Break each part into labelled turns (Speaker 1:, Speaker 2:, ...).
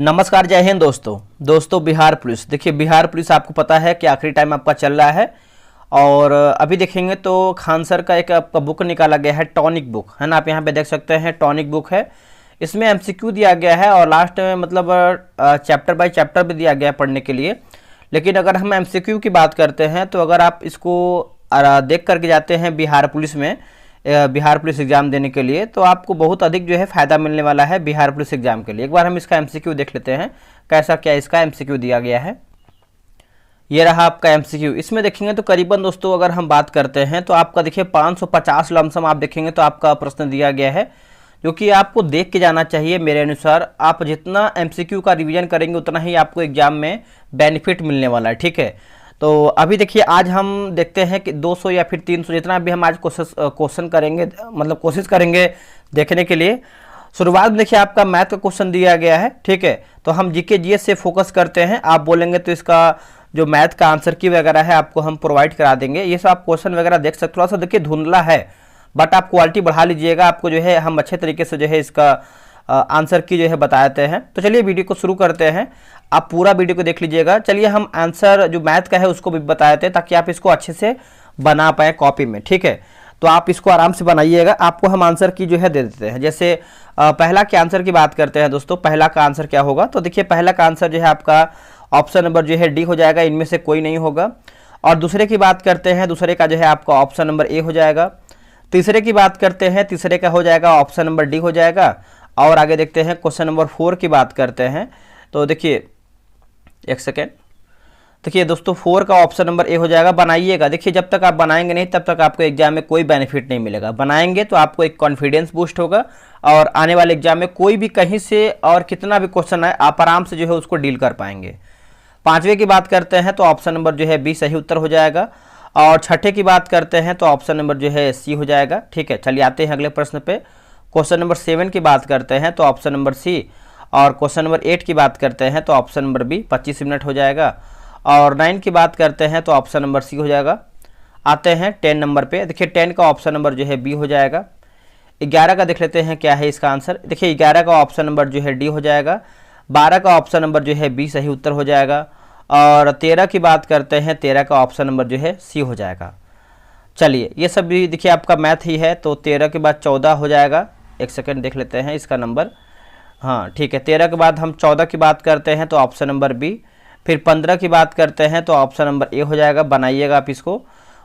Speaker 1: नमस्कार, जय हिंद दोस्तों बिहार पुलिस। देखिए, बिहार पुलिस आपको पता है कि आखिरी टाइम आपका चल रहा है और अभी देखेंगे तो खान सर का एक आपका बुक निकाला गया है, टॉनिक बुक है ना। आप यहाँ पे देख सकते हैं, टॉनिक बुक है। इसमें एमसीक्यू दिया गया है और लास्ट में मतलब चैप्टर बाय चैप्टर भी दिया गया है पढ़ने के लिए। लेकिन अगर हम एमसीक्यू की बात करते हैं तो अगर आप इसको देख करके जाते हैं बिहार पुलिस में, बिहार पुलिस एग्जाम देने के लिए, तो आपको बहुत अधिक जो है फ़ायदा मिलने वाला है बिहार पुलिस एग्जाम के लिए। एक बार हम इसका एमसीक्यू देख लेते हैं, कैसा क्या इसका एमसीक्यू दिया गया है। ये रहा आपका एमसीक्यू। इसमें देखेंगे तो करीबन दोस्तों अगर हम बात करते हैं तो आपका देखिए 550 लमसम आप देखेंगे तो आपका प्रश्न दिया गया है, जो कि आपको देख के जाना चाहिए। मेरे अनुसार आप जितना एमसीक्यू का रिवीजन करेंगे उतना ही आपको एग्जाम में बेनिफिट मिलने वाला है, ठीक है। तो अभी देखिए, आज हम देखते हैं कि 200 या फिर 300 जितना भी हम आज क्वेश्चन करेंगे, मतलब कोशिश करेंगे देखने के लिए। शुरुआत में देखिए आपका मैथ का क्वेश्चन दिया गया है, ठीक है। तो हम जीके जीएस से फोकस करते हैं। आप बोलेंगे तो इसका जो मैथ का आंसर की वगैरह है आपको हम प्रोवाइड करा देंगे। ये सब आप क्वेश्चन वगैरह देख सकते, थोड़ा सा देखिए धुंधला है, बट आप क्वालिटी बढ़ा लीजिएगा, आपको जो है हम अच्छे तरीके से जो है इसका आंसर की जो है बताते हैं। तो चलिए वीडियो को शुरू करते हैं, आप पूरा वीडियो को देख लीजिएगा। चलिए हम आंसर जो मैथ का है उसको भी बताते हैं ताकि आप इसको अच्छे से बना पाए कॉपी में, ठीक है। तो आप इसको आराम से बनाइएगा, आपको हम आंसर की जो है दे देते हैं। जैसे पहला के आंसर की बात करते हैं दोस्तों, पहला का आंसर क्या होगा। तो देखिए पहला का आंसर जो है आपका ऑप्शन नंबर जो है डी हो जाएगा, इनमें से कोई नहीं होगा। और दूसरे की बात करते हैं, दूसरे का जो है आपका ऑप्शन नंबर ए हो जाएगा। तीसरे की बात करते हैं, तीसरे का हो जाएगा ऑप्शन नंबर डी हो जाएगा। और आगे देखते हैं क्वेश्चन नंबर 4 की बात करते हैं। तो देखिए एक सेकेंड, देखिए दोस्तों 4 का ऑप्शन नंबर ए हो जाएगा। बनाइएगा, देखिए जब तक आप बनाएंगे नहीं तब तक आपको एग्जाम में कोई बेनिफिट नहीं मिलेगा। बनाएंगे तो आपको एक कॉन्फिडेंस बूस्ट होगा और आने वाले एग्जाम में कोई भी कहीं से और कितना भी क्वेश्चन आए आप आराम से जो है उसको डील कर पाएंगे। पांचवे की बात करते हैं तो ऑप्शन नंबर जो है बी सही उत्तर हो जाएगा। और छठे की बात करते हैं तो ऑप्शन नंबर जो है सी हो जाएगा, ठीक है। चलिए आते हैं अगले प्रश्न पे। क्वेश्चन नंबर 7 की बात करते हैं तो ऑप्शन नंबर सी। और क्वेश्चन नंबर 8 की बात करते हैं तो ऑप्शन नंबर बी 25 मिनट हो जाएगा। और 9 की बात करते हैं तो ऑप्शन नंबर सी हो जाएगा। आते हैं 10 नंबर पे, देखिए 10 का ऑप्शन नंबर जो है बी हो जाएगा। 11 का देख लेते हैं क्या है इसका आंसर। देखिए 11 का ऑप्शन नंबर जो है डी हो जाएगा। 12 का ऑप्शन नंबर जो है बी सही उत्तर हो जाएगा। और 13 की बात करते हैं, 13 का ऑप्शन नंबर जो है सी हो जाएगा। चलिए ये सब भी देखिए आपका मैथ ही है, तो 13 के बाद 14 हो जाएगा। एक सेकेंड देख लेते हैं इसका नंबर, हाँ ठीक है। 13 के बाद हम 14 की बात करते हैं तो ऑप्शन नंबर बी। फिर 15 की बात करते हैं तो ऑप्शन नंबर ए हो जाएगा, बनाइएगा आप इसको।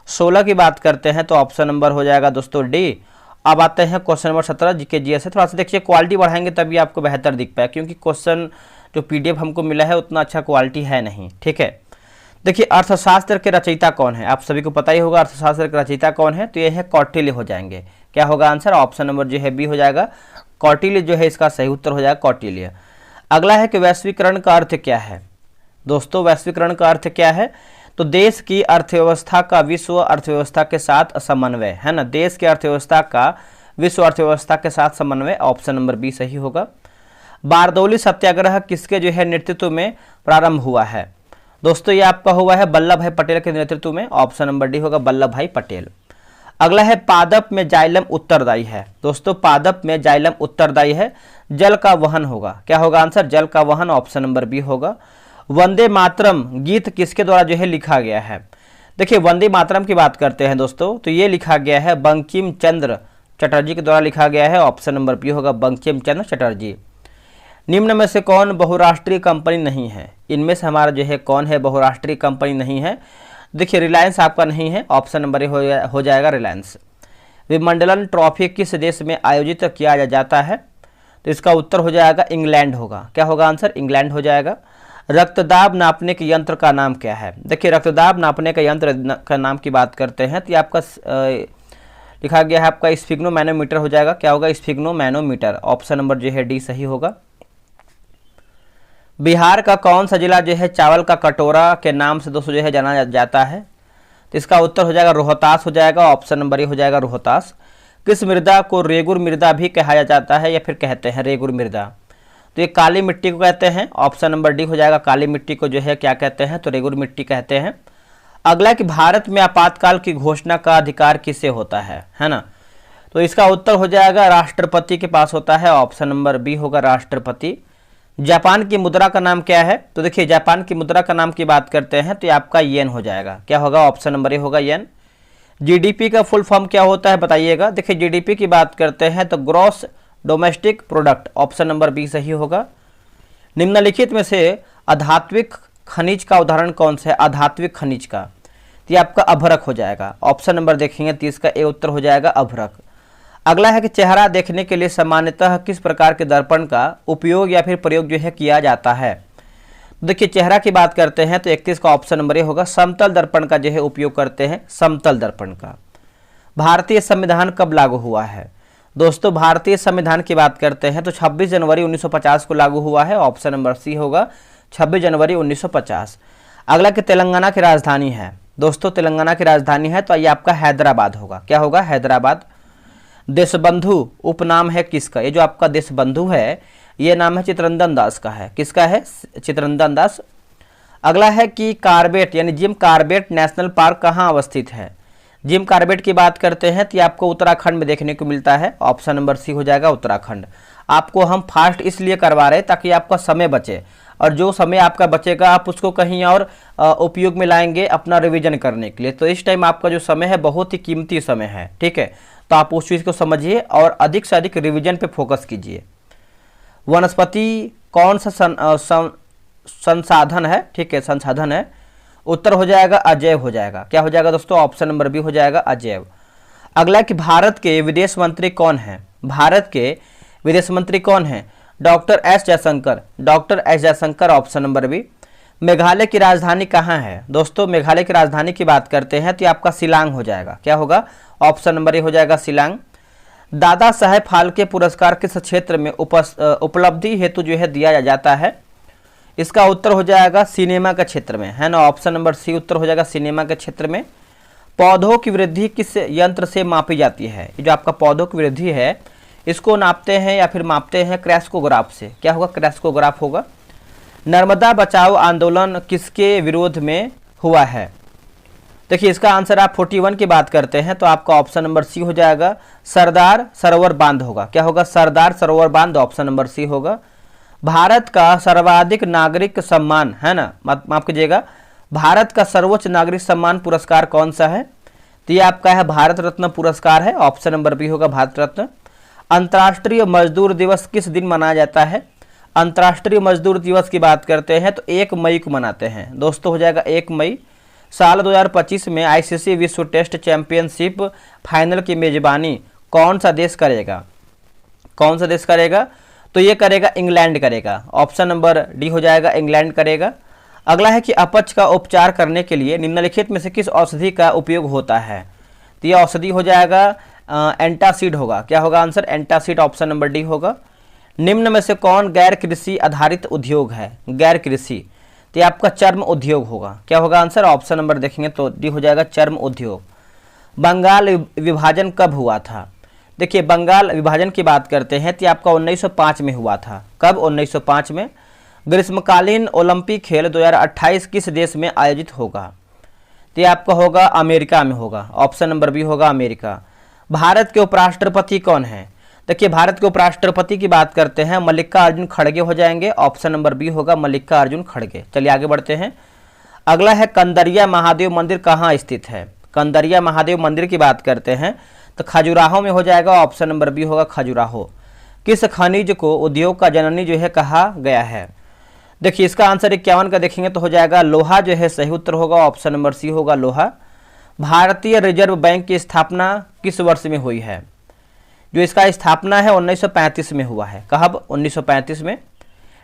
Speaker 1: 16 की बात करते हैं तो ऑप्शन नंबर हो जाएगा दोस्तों डी। अब आते हैं क्वेश्चन नंबर 17 जीके जीएस है। थोड़ा सा देखिए क्वालिटी बढ़ाएंगे तभी आपको बेहतर दिख पाए, क्योंकि क्वेश्चन जो पीडीएफ हमको मिला है उतना अच्छा क्वालिटी है नहीं, ठीक है। देखिए अर्थशास्त्र के रचयिता कौन है, आप सभी को पता ही होगा अर्थशास्त्र के रचयिता कौन है। तो ये है कौटिल्य हो जाएंगे। क्या होगा आंसर, ऑप्शन नंबर जो है बी हो जाएगा, कौटिल्य जो है इसका सही उत्तर हो जाएगा, कौटिल्य। अगला है कि वैश्वीकरण का अर्थ क्या है। दोस्तों वैश्वीकरण का अर्थ क्या है, तो देश की अर्थव्यवस्था का विश्व अर्थव्यवस्था के साथ समन्वय, है ना। देश की अर्थव्यवस्था का विश्व अर्थव्यवस्था के साथ समन्वय, ऑप्शन नंबर बी सही होगा। बारदौली सत्याग्रह किसके जो है नेतृत्व में प्रारंभ हुआ है। दोस्तों ये आपका हुआ है वल्लभ भाई पटेल के नेतृत्व में, ऑप्शन नंबर डी होगा वल्लभ भाई पटेल। अगला है पादप में जाइलम उत्तरदायी है। दोस्तों पादप में जाइलम उत्तरदायी है, जल का वहन होगा। क्या होगा आंसर, जल का वहन, ऑप्शन नंबर बी होगा। वंदे मातरम गीत किसके द्वारा जो है लिखा गया है। देखिए वंदे मातरम की बात करते हैं दोस्तों, तो ये लिखा गया है बंकिम चंद्र चटर्जी के द्वारा लिखा गया है, ऑप्शन नंबर बी होगा बंकिम चंद्र चटर्जी। निम्न में से कौन बहुराष्ट्रीय कंपनी नहीं है। इनमें से हमारा जो है कौन है बहुराष्ट्रीय कंपनी नहीं है। देखिए रिलायंस आपका नहीं है, ऑप्शन नंबर ए हो जाएगा रिलायंस। विमंडलन ट्रॉफी किस देश में आयोजित किया जाता है, तो इसका उत्तर हो जाएगा इंग्लैंड होगा। क्या होगा आंसर, इंग्लैंड हो जाएगा। रक्तदाब नापने के यंत्र का नाम क्या है। देखिए रक्तदाब नापने का यंत्र का नाम की बात करते हैं तो ये आपका लिखा गया है आपका स्फिग्नो मैनोमीटर हो जाएगा। क्या होगा, स्फिग्नो मैनोमीटर, ऑप्शन नंबर जो है डी सही होगा। बिहार का कौन सा जिला जो है चावल का कटोरा के नाम से दोस्तों जो है जाना जाता है, तो इसका उत्तर हो जाएगा रोहतास हो जाएगा, ऑप्शन नंबर ए हो जाएगा रोहतास। किस मृदा को रेगुर मृदा भी कहा जाता है या फिर कहते हैं रेगुर मृदा, तो ये काली मिट्टी को कहते हैं, ऑप्शन नंबर डी हो जाएगा। काली मिट्टी को जो है क्या कहते हैं, तो रेगुर मिट्टी कहते हैं। अगला कि भारत में आपातकाल की घोषणा का अधिकार किससे होता है ना, तो इसका उत्तर हो जाएगा राष्ट्रपति के पास होता है, ऑप्शन नंबर बी होगा राष्ट्रपति। जापान की मुद्रा का नाम क्या है? तो देखिए जापान की मुद्रा का नाम की बात करते हैं तो ये आपका येन हो जाएगा। क्या होगा? ऑप्शन नंबर ए होगा येन। जीडीपी का फुल फॉर्म क्या होता है बताइएगा। देखिए जीडीपी की बात करते हैं तो gross domestic product, option number B सही होगा। निम्नलिखित में से अधात्विक खनिज का उदाहरण कौन सा है? अधात्विक खनिज का, तो ये आपका अभ्रक हो जाएगा। ऑप्शन नंबर देखेंगे तो इसका ए उत्तर हो जाएगा अभ्रक। अगला है कि चेहरा देखने के लिए सामान्यतः किस प्रकार के दर्पण का उपयोग या फिर प्रयोग जो है किया जाता है? देखिए चेहरा की बात करते हैं तो 31 का ऑप्शन नंबर ए होगा, समतल दर्पण का जो है उपयोग करते हैं, समतल दर्पण का। भारतीय संविधान कब लागू हुआ है? दोस्तों भारतीय संविधान की बात करते हैं तो 26 जनवरी 1950 को लागू हुआ है। ऑप्शन नंबर सी होगा 26 जनवरी 1950। अगला कि तेलंगाना की राजधानी है। दोस्तों तेलंगाना की राजधानी है तो ये आपका हैदराबाद होगा। क्या होगा? हैदराबाद। देशबंधु उपनाम है किसका? ये जो आपका देशबंधु है ये नाम है चित्तरंजन दास का है। किसका है? चित्तरंजन दास। अगला है कि कार्बेट यानी जिम कार्बेट नेशनल पार्क कहाँ अवस्थित है? जिम कार्बेट की बात करते हैं तो ये आपको उत्तराखंड में देखने को मिलता है। ऑप्शन नंबर सी हो जाएगा उत्तराखंड। आपको हम फास्ट इसलिए करवा रहे हैं ताकि आपका समय बचे, और जो समय आपका बचेगा आप उसको कहीं और उपयोग में लाएंगे अपना रिवीजन करने के लिए। तो इस टाइम आपका जो समय है बहुत ही कीमती समय है, ठीक है। तो आप उस चीज़ को समझिए और अधिक से अधिक रिवीजन पे फोकस कीजिए। वनस्पति कौन सा संसाधन है? ठीक है, संसाधन है। उत्तर हो जाएगा अजैव हो जाएगा। क्या हो जाएगा दोस्तों? ऑप्शन नंबर बी हो जाएगा अजैव। अगला कि भारत के विदेश मंत्री कौन है? भारत के विदेश मंत्री कौन है? Doctor S Jaishankar. Doctor S Jaishankar, option number B. Meghalaya की राजधानी कहाँ है? दोस्तों मेघालय की राजधानी की बात करते हैं तो ये आपका शिलांग हो जाएगा। क्या होगा? ऑप्शन नंबर ए हो जाएगा शिलांग। दादा साहेब फाल्के पुरस्कार किस क्षेत्र में उपलब्धि हेतु जो है दिया जाता है? इसका उत्तर हो जाएगा सिनेमा के क्षेत्र में, है ना। ऑप्शन नंबर सी उत्तर हो जाएगा सिनेमा के क्षेत्र में। पौधों की वृद्धि किस यंत्र से मापी जाती है? ये जो आपका पौधों की वृद्धि है इसको नापते हैं या फिर मापते हैं क्रैस्कोग्राफ से। क्या होगा? क्रैस्कोग्राफ होगा। नर्मदा बचाओ आंदोलन किसके विरोध में हुआ है? देखिए इसका आंसर आप 41 की बात करते हैं तो आपका ऑप्शन नंबर सी हो जाएगा सरदार सरोवर बांध होगा। क्या होगा? सरदार सरोवर बांध, ऑप्शन नंबर सी होगा। भारत का सर्वाधिक नागरिक सम्मान, है ना, माफ कीजिएगा, भारत का सर्वोच्च नागरिक सम्मान पुरस्कार कौन सा है? तो ये आपका है भारत रत्न पुरस्कार है। ऑप्शन नंबर बी होगा भारत रत्न। अंतर्राष्ट्रीय मजदूर दिवस किस दिन मनाया जाता है? अंतर्राष्ट्रीय मजदूर दिवस की बात करते हैं तो 1 मई को मनाते हैं। दोस्तों हो जाएगा 1 मई। साल 2025 में आईसीसी विश्व टेस्ट चैंपियनशिप फाइनल की मेजबानी कौन सा देश करेगा? कौन सा देश करेगा? तो ये करेगा इंग्लैंड करेगा। ऑप्शन नंबर डी हो जाएगा इंग्लैंड करेगा। अगला है कि अपच का उपचार करने के लिए निम्नलिखित में से किस औषधि का उपयोग होता है? तो ये औषधि हो जाएगा एंटासिड होगा। क्या होगा answer? Antacid, option number D होगा। निम्न में से कौन गैर कृषि आधारित उद्योग है? गैर कृषि, तो ये आपका चर्म उद्योग होगा। क्या होगा आंसर? ऑप्शन नंबर देखेंगे तो डी हो जाएगा चर्म उद्योग। बंगाल विभाजन कब हुआ था? देखिए बंगाल विभाजन की बात करते हैं तो आपका 1905 में हुआ था। कब? 1905 में। ग्रीष्मकालीन ओलंपिक खेल 2028 किस देश में आयोजित होगा? तो ये आपका होगा अमेरिका में होगा। ऑप्शन नंबर बी होगा अमेरिका। भारत के उपराष्ट्रपति कौन है? देखिए भारत के उपराष्ट्रपति की बात करते हैं मल्लिकार्जुन खड़गे हो जाएंगे। ऑप्शन नंबर बी होगा मल्लिकार्जुन खड़गे। चलिए आगे बढ़ते हैं। अगला है कंदरिया महादेव मंदिर कहाँ स्थित है? कंदरिया महादेव मंदिर की बात करते हैं तो खजुराहो में हो जाएगा। ऑप्शन नंबर बी होगा खजुराहो। किस खनिज को उद्योग का जननी जो है कहा गया है? देखिए इसका आंसर 51 का देखेंगे तो हो जाएगा लोहा जो है सही उत्तर होगा। ऑप्शन नंबर सी होगा लोहा। भारतीय रिजर्व बैंक की स्थापना किस वर्ष में हुई है? जो इसका स्थापना है 1935 में हुआ है। कब? 1935 में।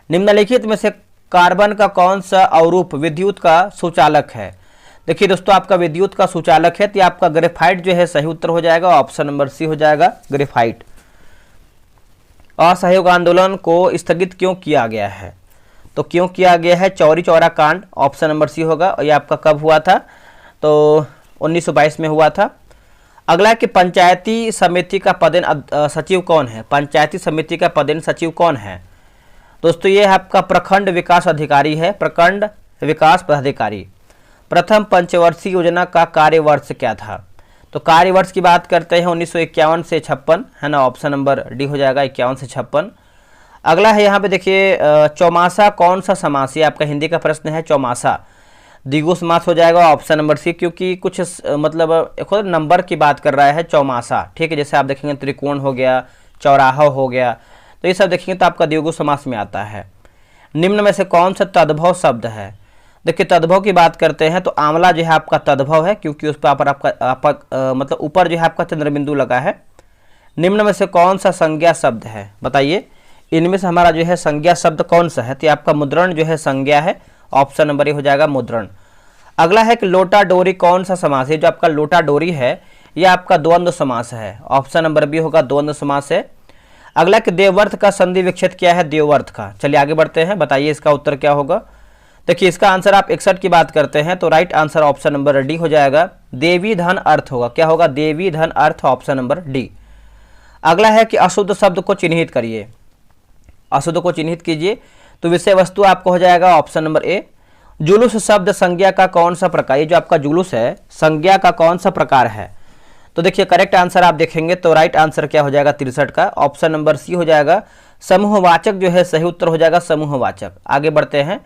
Speaker 1: निम्नलिखित में से कार्बन का कौन सा अवरूप विद्युत का सुचालक है? देखिए दोस्तों आपका विद्युत का सुचालक है तो आपका ग्रेफाइट जो है सही उत्तर हो जाएगा। ऑप्शन नंबर सी हो जाएगा ग्रेफाइट। असहयोग आंदोलन को स्थगित क्यों किया गया है? तो क्यों किया गया है? चौरी चौरा कांड, ऑप्शन नंबर सी होगा। और ये आपका कब हुआ था? तो 1922 में हुआ था। अगला कि पंचायती समिति का पदेन सचिव कौन है? पंचायती समिति का पदेन सचिव कौन है? दोस्तों ये आपका प्रखंड विकास अधिकारी है, प्रखंड विकास पदाधिकारी। प्रथम पंचवर्षीय योजना का कार्यवर्ष क्या था? तो कार्यवर्ष की बात करते हैं 1951 से 56, है ना। ऑप्शन नंबर डी हो जाएगा 51 से 56। अगला है यहाँ पे देखिए चौमासा कौन सा समास, ये आपका हिंदी का प्रश्न है। चौमासा द्विगु समास हो जाएगा ऑप्शन नंबर सी, क्योंकि कुछ मतलब एक नंबर की बात कर रहा है चौमासा, ठीक है। जैसे आप देखेंगे त्रिकोण हो गया, चौराहा हो गया, तो ये सब देखेंगे तो आपका द्विगु समास में आता है। निम्न में से कौन सा तद्भव शब्द है? देखिए तद्भव की बात करते हैं तो आंवला जो है आपका तद्भव है, क्योंकि उस पर आपका मतलब ऊपर जो है आपका चंद्रबिंदु लगा है। निम्न में से कौन सा संज्ञा शब्द है? बताइए इनमें से हमारा जो है संज्ञा शब्द कौन सा है? तो आपका मुद्रण जो है संज्ञा है, ऑप्शन नंबर ए हो जाएगा मुद्रण। अगला है कि लोटा डोरी कौन सा समास है? जो आपका लोटा डोरी है यह आपका द्वंद्व समास है, ऑप्शन नंबर बी होगा द्वंद्व समास है। अगला कि देवर्थ का संधि विच्छेद क्या है? देवर्थ का। चलिए आगे बढ़ते हैं, बताइए इसका उत्तर क्या होगा। देखिए इसका आंसर आप 61 की बात करते हैं तो right answer option number D हो जाएगा, देवी धन अर्थ होगा। क्या होगा? देवी धन अर्थ, ऑप्शन नंबर डी। अगला है कि अशुद्ध शब्द को चिन्हित करिए, अशुद्ध को चिन्हित कीजिए। तो विषय वस्तु आपको हो जाएगा ऑप्शन नंबर ए। जुलूस शब्द संज्ञा का कौन सा प्रकार? ये जो आपका जुलूस है संज्ञा का कौन सा प्रकार है? तो देखिए करेक्ट आंसर आप देखेंगे तो राइट आंसर क्या हो जाएगा 63 का, ऑप्शन नंबर सी हो जाएगा। समूहवाचक जो है सही उत्तर हो जाएगा समूहवाचक। आगे बढ़ते हैं,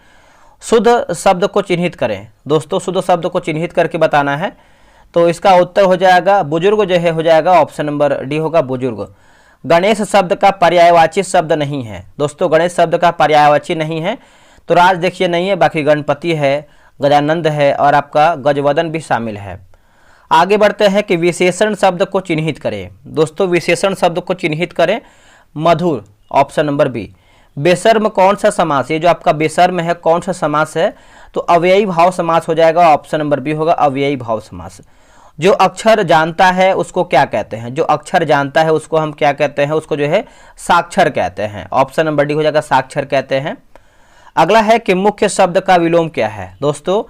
Speaker 1: शुद्ध शब्द को चिन्हित करें। दोस्तों शुद्ध शब्द को चिन्हित करके बताना है, तो इसका उत्तर हो जाएगा बुजुर्ग जो है हो जाएगा, ऑप्शन नंबर डी होगा बुजुर्ग। गणेश शब्द का पर्यायवाची शब्द नहीं है। दोस्तों गणेश शब्द का पर्यायवाची नहीं है, तो राज देखिए नहीं है, बाकी गणपति है, गजानंद है और आपका गजवदन भी शामिल है। आगे बढ़ते हैं कि विशेषण शब्द को चिन्हित करें। दोस्तों विशेषण शब्द को चिन्हित करें, मधुर, ऑप्शन नंबर बी। बेशर्म कौन सा समास? ये जो आपका बेशर्म है कौन सा समास है? तो अव्ययी भाव समास हो जाएगा, ऑप्शन नंबर बी होगा अव्ययी भाव समास। जो अक्षर जानता है उसको क्या कहते हैं? जो अक्षर जानता है उसको हम क्या कहते हैं? उसको जो है साक्षर कहते हैं, ऑप्शन नंबर डी हो जाएगा साक्षर कहते हैं। अगला है कि मुख्य शब्द का विलोम क्या है? दोस्तों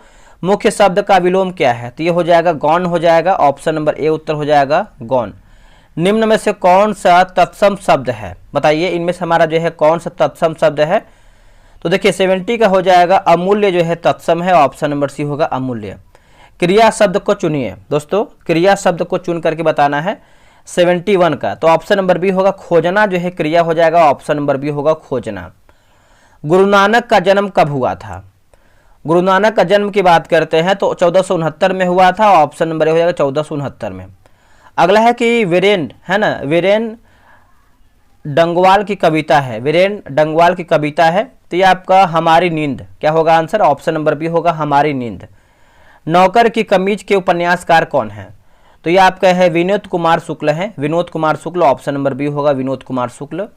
Speaker 1: मुख्य शब्द का विलोम क्या है? तो ये हो जाएगा गौण हो जाएगा, ऑप्शन नंबर ए उत्तर हो जाएगा गौण। निम्न में से कौन सा तत्सम शब्द है? बताइए इनमें से हमारा जो है कौन सा तत्सम शब्द है? तो देखिए 70 का हो जाएगा अमूल्य जो है तत्सम है, ऑप्शन नंबर सी होगा अमूल्य। क्रिया शब्द को चुनिए। दोस्तों क्रिया शब्द को चुन करके बताना है 71 का, तो ऑप्शन नंबर बी होगा खोजना जो है क्रिया हो जाएगा, ऑप्शन नंबर बी होगा खोजना। गुरु नानक का जन्म कब हुआ था? गुरु नानक का जन्म की बात करते हैं तो 1469 में हुआ था, ऑप्शन नंबर ए हो जाएगा 1469 में। अगला है कि वीरेन है ना, वीरेन डंगवाल की कविता है, वीरेन डंगवाल की कविता है, तो ये आपका हमारी नींद। क्या होगा आंसर? ऑप्शन नंबर बी होगा हमारी नींद। नौकर की कमीज के उपन्यासकार कौन है? तो ये आपका है विनोद कुमार शुक्ल है, Vinod Kumar Shukla, option number B होगा विनोद कुमार शुक्ल।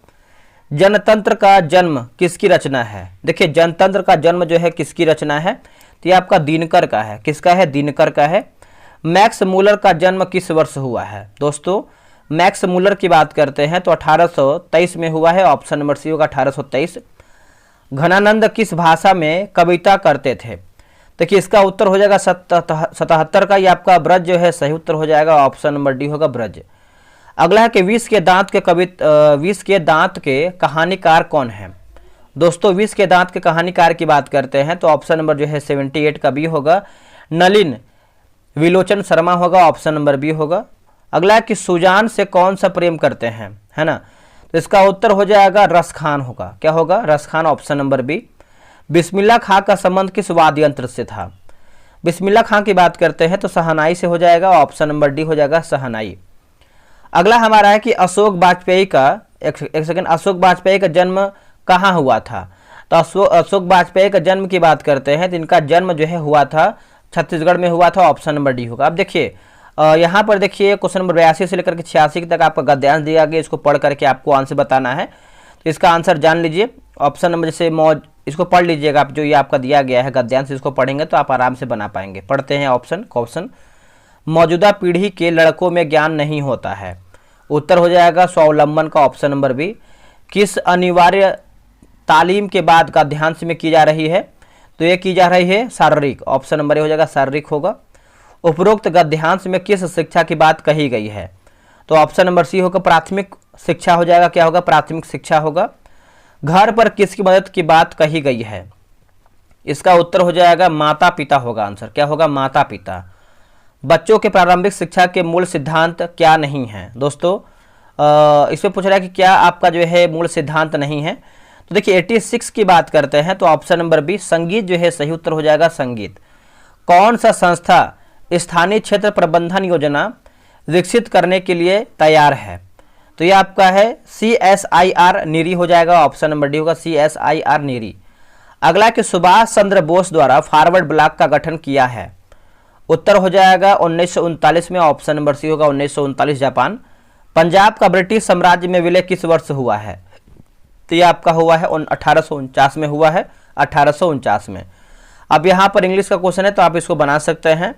Speaker 1: जनतंत्र का जन्म किसकी रचना है? देखिए जनतंत्र का जन्म जो है किसकी रचना है? तो ये आपका दिनकर का है। किसका है? दिनकर का है। मैक्स मूलर का जन्म किस वर्ष हुआ है? दोस्तों मैक्स मूलर की बात करते हैं तो 1823 में हुआ है, ऑप्शन नंबर सी होगा 1823। घनानंद किस भाषा में कविता करते थे? देखिए इसका उत्तर हो जाएगा 77 का, ये आपका ब्रज जो है सही उत्तर हो जाएगा, ऑप्शन नंबर डी होगा ब्रज। अगला है कि विष के दांत के कहानीकार कौन है? दोस्तों विष के दांत के कहानीकार की बात करते हैं तो ऑप्शन नंबर जो है 78 का बी होगा, नलिन विलोचन शर्मा होगा, ऑप्शन नंबर बी होगा। अगला है कि सुजान से कौन सा प्रेम करते हैं, है ना, तो इसका उत्तर हो जाएगा रसखान होगा। क्या होगा? Raskhan, option number B. Bismillah Khan का संबंध किस वाद्य यंत्र से था? बिस्मिल्लाह खां की बात करते हैं तो शहनाई से हो जाएगा, ऑप्शन नंबर डी हो जाएगा शहनाई। अगला हमारा है कि अशोक वाजपेयी का एक सेकंड, अशोक वाजपेयी का जन्म कहाँ हुआ था? तो अशोक वाजपेयी का जन्म की बात करते हैं तो इनका जन्म जो है हुआ था छत्तीसगढ़ में हुआ था, ऑप्शन नंबर डी होगा। अब देखिए यहाँ पर देखिए क्वेश्चन नंबर 82 से लेकर के 86 तक आपका गद्यांश दिया गया, इसको पढ़ करके आपको आंसर बताना है। तो इसका आंसर जान लीजिए, ऑप्शन नंबर जैसे इसको पढ़ लीजिएगा आप, जो ये आपका दिया गया है गद्यांश, इसको पढ़ेंगे तो आप आराम से बना पाएंगे। पढ़ते हैं क्वेश्चन। मौजूदा पीढ़ी के लड़कों में ज्ञान नहीं होता है, उत्तर हो जाएगा स्वावलंबन का, ऑप्शन नंबर बी। किस अनिवार्य तालीम के बाद गद्यांश में की जा रही है? तो ये की जा रही है शारीरिक, ऑप्शन नंबर ए हो जाएगा शारीरिक होगा। उपरोक्त गद्यांश में किस शिक्षा की बात कही गई है? तो ऑप्शन नंबर सी होगा प्राथमिक शिक्षा हो जाएगा। क्या होगा? प्राथमिक शिक्षा होगा। घर पर किसकी मदद की बात कही गई है? इसका उत्तर हो जाएगा माता पिता होगा आंसर। क्या होगा? माता पिता। बच्चों के प्रारंभिक शिक्षा के मूल सिद्धांत क्या नहीं है? दोस्तों इसमें पूछ रहा है कि क्या आपका जो है मूल सिद्धांत नहीं है, तो देखिए 86 की बात करते हैं तो ऑप्शन नंबर बी संगीत जो है सही उत्तर हो जाएगा संगीत। कौन सा संस्था स्थानीय क्षेत्र प्रबंधन योजना विकसित करने के लिए तैयार है? तो ये आपका है CSIR नीरी हो जाएगा, ऑप्शन नंबर डी होगा CSIR नीरी। अगला कि सुभाष चंद्र बोस द्वारा फॉरवर्ड ब्लॉक का गठन किया है? उत्तर हो जाएगा 1939 में, ऑप्शन नंबर सी होगा 1939 जापान। पंजाब का ब्रिटिश साम्राज्य में विलय किस वर्ष हुआ है? तो ये आपका हुआ है 1849 में हुआ है, 1849 में। अब यहाँ पर इंग्लिश का क्वेश्चन है तो आप इसको बना सकते हैं।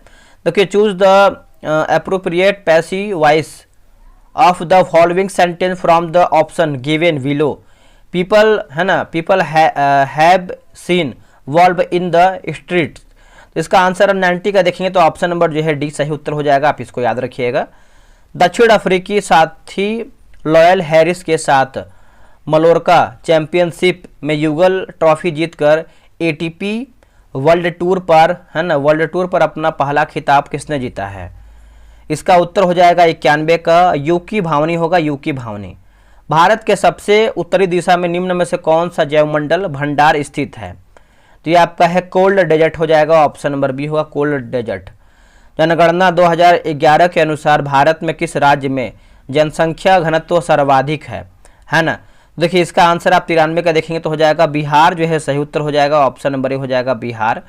Speaker 1: देखिए choose the appropriate passive voice of the following sentence from the option given below. People है ना, people have seen valve in the street. इसका आंसर 90 का देखेंगे तो ऑप्शन नंबर जो है डी सही उत्तर हो जाएगा, आप इसको याद रखिएगा। दक्षिण अफ्रीकी साथी लॉयल हैरिस के साथ मलोरका चैंपियनशिप में युगल ट्रॉफी जीतकर ATP वर्ल्ड टूर पर है ना, वर्ल्ड टूर पर अपना पहला खिताब किसने जीता है? इसका उत्तर हो जाएगा 91 का यूकी भावनी होगा, यूकी भावनी। भारत के सबसे उत्तरी दिशा में निम्न में से कौन सा जैवमंडल भंडार स्थित है? तो ये आपका है कोल्ड डेजर्ट हो जाएगा, ऑप्शन नंबर बी होगा कोल्ड डेजर्ट। जनगणना 2011 के अनुसार भारत में किस राज्य में जनसंख्या घनत्व सर्वाधिक है ना? देखिए इसका आंसर आप 93 का देखेंगे तो हो जाएगा बिहार जो है सही उत्तर हो जाएगा, ऑप्शन नंबर ए हो जाएगा बिहार।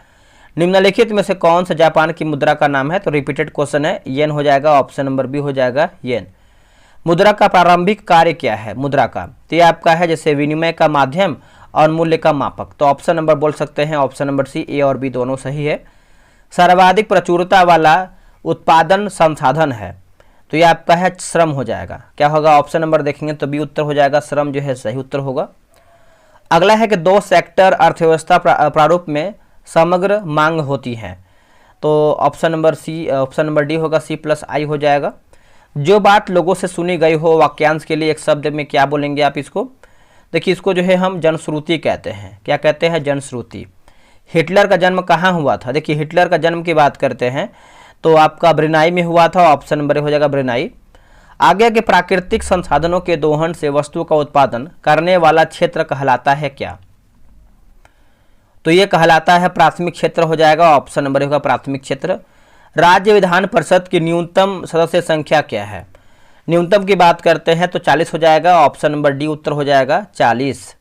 Speaker 1: निम्नलिखित में से कौन सा जापान की मुद्रा का नाम है? तो रिपीटेड क्वेश्चन है, येन हो जाएगा, ऑप्शन नंबर बी हो जाएगा येन। मुद्रा का प्रारंभिक कार्य क्या है? मुद्रा का तो ये आपका है जैसे विनिमय का माध्यम और मूल्य का मापक। तो ऑप्शन नंबर बोल सकते हैं, ऑप्शन नंबर सी, ए और बी दोनों सही है। सर्वाधिक प्रचुरता वाला उत्पादन संसाधन है? तो ये आपका है श्रम हो जाएगा, क्या होगा? ऑप्शन नंबर देखेंगे तो बी उत्तर हो जाएगा, श्रम जो है सही उत्तर होगा। अगला है कि दो सेक्टर अर्थव्यवस्था प्रारूप में समग्र मांग होती है? तो option number C, option number D होगा C+I हो जाएगा। जो बात लोगों से सुनी गई हो वाक्यांश के लिए एक शब्द में क्या बोलेंगे आप इसको? देखिए इसको जो है हम जनश्रुति कहते हैं। क्या कहते हैं? जनश्रुति। हिटलर का जन्म कहाँ हुआ था? देखिए हिटलर का जन्म की बात करते हैं तो आपका ब्रुनाई में हुआ था, ऑप्शन नंबर हो जाएगा ब्रुनाई। आगे के प्राकृतिक संसाधनों के दोहन से वस्तु का उत्पादन करने वाला क्षेत्र कहलाता है क्या? तो ये कहलाता है प्राथमिक क्षेत्र हो जाएगा, ऑप्शन नंबर होगा प्राथमिक क्षेत्र। राज्य विधान परिषद की न्यूनतम सदस्य संख्या क्या है? न्यूनतम की बात करते हैं तो 40 हो जाएगा, ऑप्शन नंबर डी उत्तर हो जाएगा 40।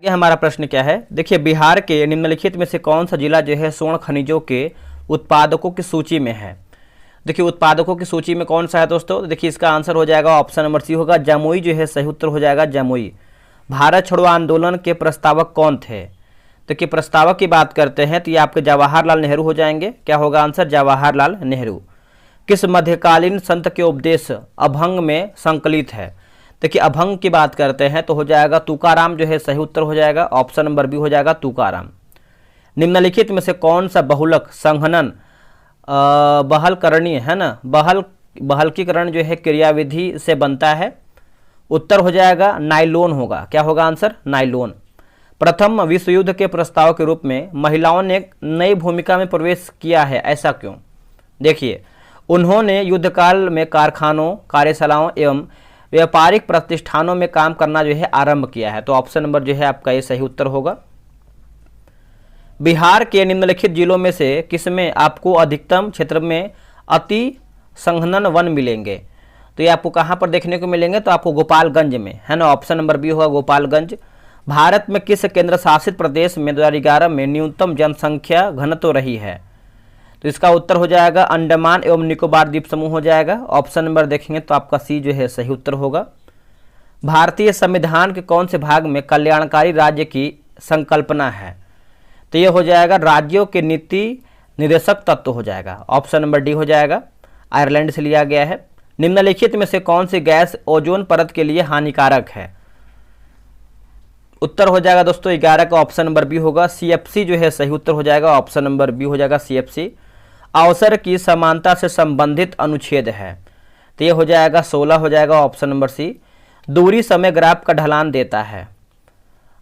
Speaker 1: ये हमारा प्रश्न क्या है? देखिए बिहार के निम्नलिखित में से कौन सा जिला जो है स्वर्ण खनिजों के उत्पादकों की सूची में है? देखिए उत्पादकों की सूची में कौन सा है दोस्तों? देखिए इसका आंसर हो जाएगा ऑप्शन नंबर सी होगा जमुई जो है सही उत्तर हो जाएगा जमुई। भारत छोड़ो आंदोलन के प्रस्तावक कौन थे? देखिए प्रस्तावक की बात करते हैं तो ये आपके जवाहरलाल नेहरू हो जाएंगे। क्या होगा आंसर? जवाहरलाल नेहरू। किस मध्यकालीन संत के उपदेश अभंग में संकलित है? देखिए अभंग की बात करते हैं तो हो जाएगा तुकाराम जो है सही उत्तर हो जाएगा, ऑप्शन नंबर बी हो जाएगा तुकाराम। निम्नलिखित में से कौन सा बहुलक संघनन बहलकरणीय है ना, बहलकीकरण जो है क्रियाविधि से बनता है? उत्तर हो जाएगा नाइलोन होगा। क्या होगा आंसर? नाइलोन। प्रथम विश्व युद्ध के प्रस्ताव के रूप में महिलाओं ने नई भूमिका में प्रवेश किया है, ऐसा क्यों? देखिए उन्होंने युद्धकाल में कारखानों, कार्यशालाओं एवं व्यापारिक प्रतिष्ठानों में काम करना जो है आरंभ किया है। तो ऑप्शन नंबर जो है आपका ये सही उत्तर होगा। बिहार के निम्नलिखित जिलों में से किसमें आपको अधिकतम क्षेत्र में अति संघनन वन मिलेंगे? तो ये आपको कहाँ पर देखने को मिलेंगे? तो आपको गोपालगंज में है ना, ऑप्शन नंबर बी होगा गोपालगंज। भारत में किस केंद्र शासित प्रदेश में 2011 में न्यूनतम जनसंख्या घनत्व रही है? तो इसका उत्तर हो जाएगा अंडमान एवं निकोबार द्वीप समूह हो जाएगा, ऑप्शन नंबर देखेंगे तो आपका सी जो है सही उत्तर होगा। भारतीय संविधान के कौन से भाग में कल्याणकारी राज्य की संकल्पना है? तो ये हो जाएगा राज्यों के नीति निर्देशक तत्व हो जाएगा, ऑप्शन नंबर डी हो जाएगा, आयरलैंड से लिया गया है। निम्नलिखित में से कौन सी गैस ओजोन परत के लिए हानिकारक है? उत्तर हो जाएगा दोस्तों 11 का ऑप्शन नंबर बी होगा, CFC जो है सही उत्तर हो जाएगा, ऑप्शन नंबर बी हो जाएगा CFC। अवसर की समानता से संबंधित अनुच्छेद है? तो ये हो जाएगा 16 हो जाएगा, ऑप्शन नंबर सी। दूरी समय ग्राफ का ढलान देता है?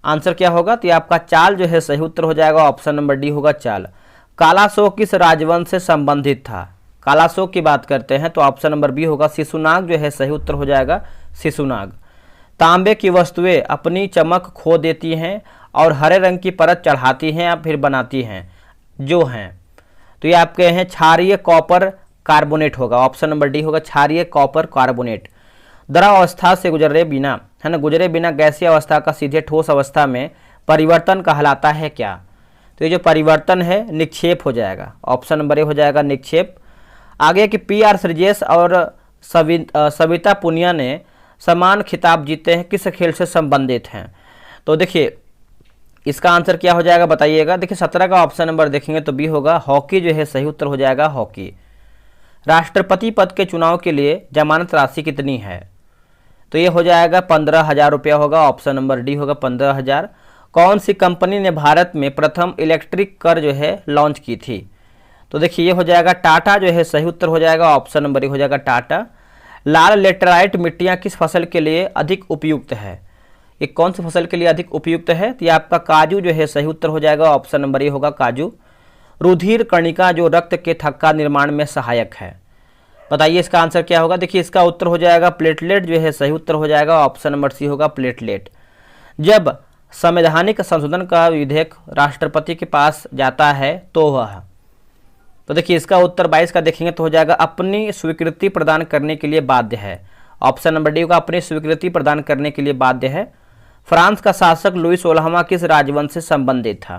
Speaker 1: आंसर क्या होगा? तो ये आपका चाल जो है सही उत्तर हो जाएगा, ऑप्शन नंबर डी होगा चाल। कालाशोक किस राजवंश से संबंधित था? कालाशोक की बात करते हैं तो ऑप्शन नंबर बी होगा शिशुनाग जो है सही उत्तर हो जाएगा शिशुनाग। तांबे की वस्तुएं अपनी चमक खो देती हैं और हरे रंग की परत चढ़ाती हैं या फिर बनाती हैं जो हैं, तो ये आपके हैं क्षारीय कॉपर कार्बोनेट होगा। ऑप्शन नंबर डी होगा क्षारीय कॉपर कार्बोनेट। द्रव अवस्था से गुजरे बिना, है ना, गुजरे बिना गैसीय अवस्था का सीधे ठोस अवस्था में परिवर्तन कहलाता है क्या? तो ये जो परिवर्तन है निक्षेप हो जाएगा। ऑप्शन नंबर ए हो जाएगा निक्षेप। आगे कि पी.आर. श्रीजेश और सविता पुनिया ने समान खिताब जीते हैं, किस खेल से संबंधित हैं? तो देखिए इसका आंसर क्या हो जाएगा बताइएगा। देखिए 17 का ऑप्शन नंबर देखेंगे तो बी होगा हॉकी जो है सही उत्तर हो जाएगा हॉकी। राष्ट्रपति पद के चुनाव के लिए जमानत राशि कितनी है? तो ये हो जाएगा 15,000 रुपया होगा। ऑप्शन नंबर डी होगा 15,000। कौन सी कंपनी ने भारत में प्रथम इलेक्ट्रिक कार जो है लॉन्च की थी? तो देखिए ये हो जाएगा टाटा जो है सही उत्तर हो जाएगा। ऑप्शन नंबर ए हो जाएगा टाटा। लाल लेटराइट मिट्टियाँ किस फसल के लिए अधिक उपयुक्त है? ये कौन सी फसल के लिए अधिक उपयुक्त है? तो ये आपका काजू जो है सही उत्तर हो जाएगा। ऑप्शन नंबर ए होगा काजू। रुधिर कणिका जो रक्त के थक्का निर्माण में सहायक है, बताइए इसका आंसर क्या होगा। देखिए इसका उत्तर हो जाएगा प्लेटलेट जो है सही उत्तर हो जाएगा। ऑप्शन नंबर सी होगा प्लेटलेट। जब संवैधानिक संशोधन का विधेयक राष्ट्रपति के पास जाता है तो वह, तो देखिए इसका उत्तर 22 का देखेंगे तो हो जाएगा अपनी स्वीकृति प्रदान करने के लिए बाध्य है। ऑप्शन नंबर डी होगा अपनी स्वीकृति प्रदान करने के लिए बाध्य है। फ्रांस का शासक लुई 16वां किस राजवंश से संबंधित था?